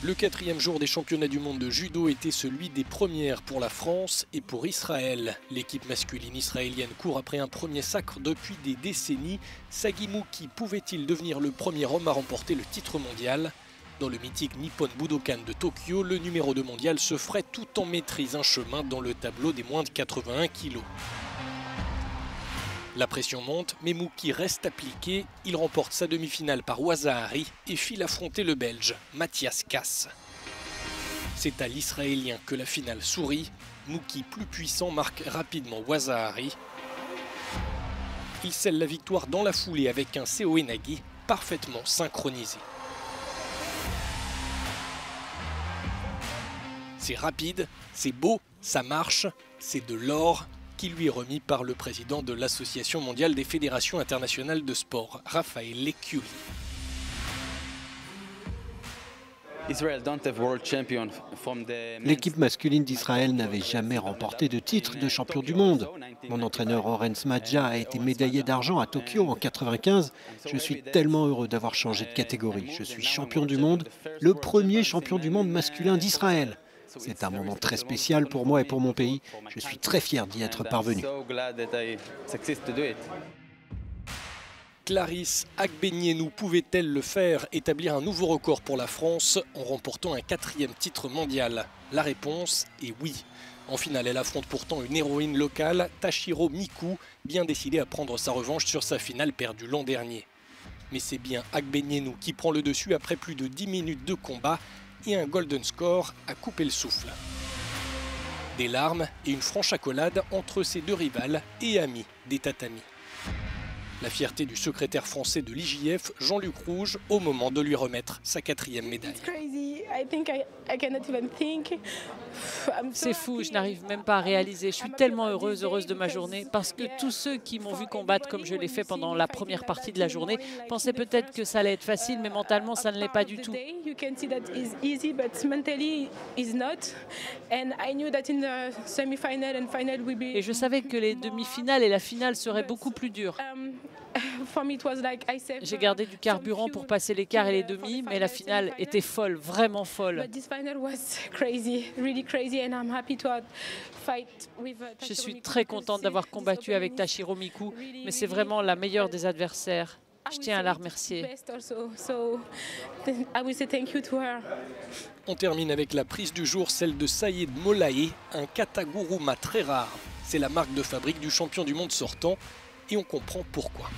Le 4e jour des championnats du monde de judo était celui des premières pour la France et pour Israël. L'équipe masculine israélienne court après un premier sacre depuis des décennies. Sagi Muki pouvait-il devenir le premier homme à remporter le titre mondial? Dans le mythique Nippon Budokan de Tokyo, le numéro 2 mondial se ferait tout en maîtrise un chemin dans le tableau des moins de 81 kg. La pression monte, mais Muki reste appliqué. Il remporte sa demi-finale par Waza-Ari et file affronter le Belge, Matthias Kass. C'est à l'Israélien que la finale sourit. Muki, plus puissant, marque rapidement Waza-Ari. Il scelle la victoire dans la foulée avec un Seoe Nagi parfaitement synchronisé. C'est rapide, c'est beau, ça marche, c'est de l'or qui lui est remis par le président de l'Association mondiale des fédérations internationales de sport, Raphaël Lecchiuli. L'équipe masculine d'Israël n'avait jamais remporté de titre de champion du monde. Mon entraîneur Orenz Madja a été médaillé d'argent à Tokyo en 1995. Je suis tellement heureux d'avoir changé de catégorie. Je suis champion du monde, le premier champion du monde masculin d'Israël. C'est un moment très spécial pour moi et pour mon pays. Je suis très fier d'y être parvenu. Clarisse Agbenienou pouvait-elle le faire, établir un nouveau record pour la France en remportant un 4e titre mondial? La réponse est oui. En finale, elle affronte pourtant une héroïne locale, Tashiro Miku, bien décidée à prendre sa revanche sur sa finale perdue l'an dernier. Mais c'est bien Agbenienou qui prend le dessus après plus de 10 minutes de combat et un golden score à couper le souffle. Des larmes et une franche accolade entre ses deux rivales et amis des tatamis. La fierté du secrétaire français de l'IJF, Jean-Luc Rouge, au moment de lui remettre sa 4e médaille. C'est fou, je n'arrive même pas à réaliser. Je suis tellement heureuse de ma journée parce que tous ceux qui m'ont vu combattre comme je l'ai fait pendant la première partie de la journée pensaient peut-être que ça allait être facile, mais mentalement, ça ne l'est pas du tout. Et je savais que les demi-finales et la finale seraient beaucoup plus dures. J'ai gardé du carburant pour passer les quarts et les demi, mais la finale était folle, vraiment folle. Je suis très contente d'avoir combattu avec Tashiro Miku, mais c'est vraiment la meilleure des adversaires. Je tiens à la remercier. On termine avec la prise du jour, celle de Saïd Molaé, un kataguruma très rare. C'est la marque de fabrique du champion du monde sortant et on comprend pourquoi.